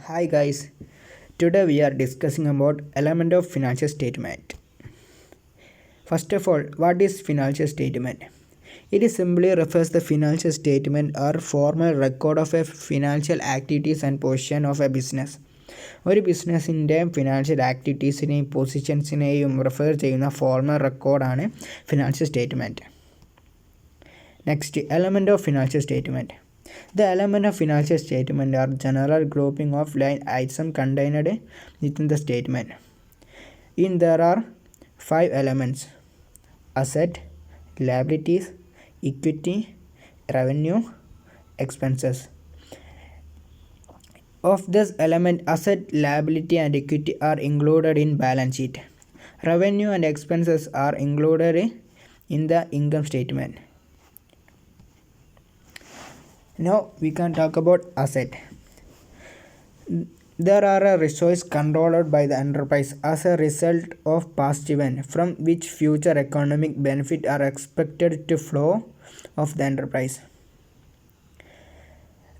Hi guys, today we are discussing about element of financial statement. First of all, what is financial statement? It is simply refers the financial statement or formal record of a financial activities and position of a business. ഒരു ബിസിനസ്സിൻ്റെ financial ആക്ടിവിറ്റീസിനെയും പൊസിഷൻസിനെയും refer ചെയ്യുന്ന formal റെക്കോർഡാണ് financial statement. Next, element of financial statement. The elements of financial statement are general grouping of line items contained within the statement. There are 5 elements: asset, liabilities, equity, revenue, expenses. Of this element, asset, liability and equity are included in balance sheet. Revenue and expenses are included in the income statement. Now we can talk about asset. There are resources controlled by the enterprise as a result of past events from which future economic benefits are expected to flow of the enterprise.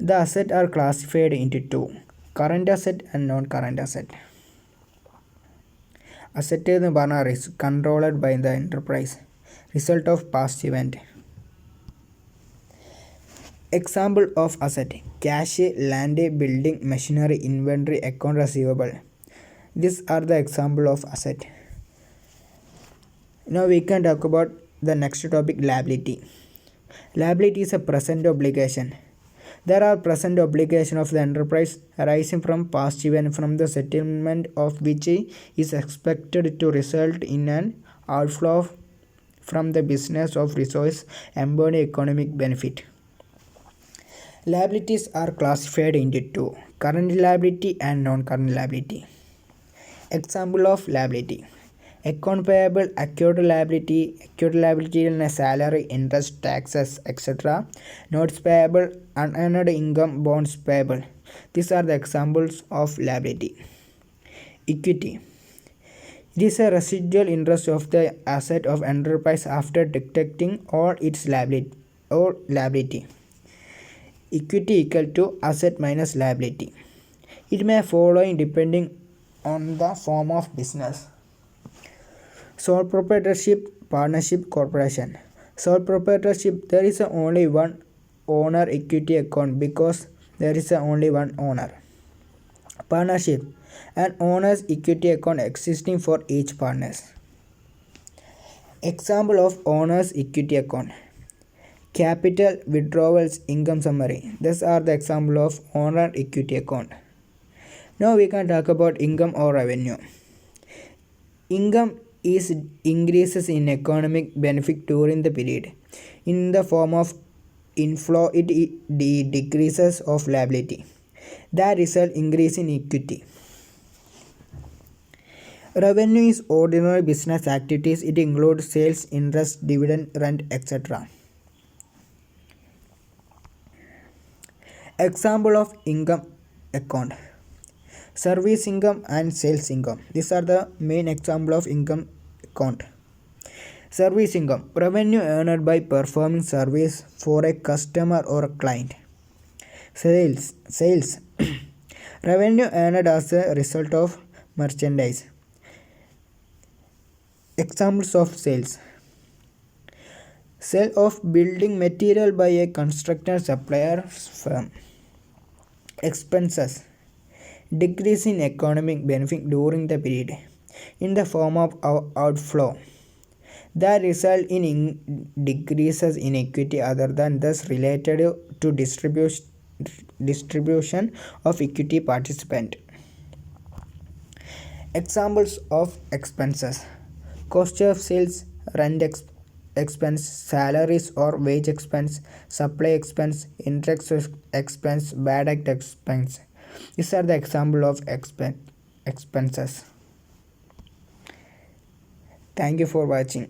The assets are classified into two: current asset and non-current asset. Asset എന്ന് പറഞ്ഞാൽ controlled by the enterprise, result of past event. Example of asset: cash, land, building, machinery, inventory, account receivable. These are the example of asset. Now we can talk about the next topic, liability. Liability is a present obligation. There are present obligation of the enterprise arising from past event from the settlement of which is expected to result in an outflow from the business of resource embedding economic benefit. Liabilities are classified into two: current liability and non-current liability. Example of liability: account payable, accrued liability in salary, interest, taxes, etc. Notes payable, unearned income, bonds payable. These are the examples of liability. Equity: it is a residual interest of the asset of enterprise after deducting all its liability. Equity equal to asset minus liability. It may follow depending on the form of business. Sole proprietorship, partnership, corporation. Sole proprietorship: there is only one owner equity account because there is only one owner. Partnership: an owner's equity account existing for each partners. Example of owner's equity account: capital, withdrawals, income summary. These are the example of owner equity account. Now we can talk about income or revenue. Income is increases in economic benefit during the period. In the form of inflow, it decreases of liability. That result increase in equity. Revenue is ordinary business activities. It includes sales, interest, dividend, rent, etc. Example of income account: service income and sales income. These are the main example of income account. Service income: revenue earned by performing service for a customer or a client. Sales revenue earned as a result of merchandise. Examples of sales: sale of building material by a constructor supplier firm. Expenses: decrease in economic benefit during the period in the form of outflow that result in decreases in equity other than thus related to distribution of equity participant. Examples of expenses: cost of sales, rent expense, salaries or wage expense, supply expense, interest expense, bad debt expense. These are the example of expenses. Thank you for watching.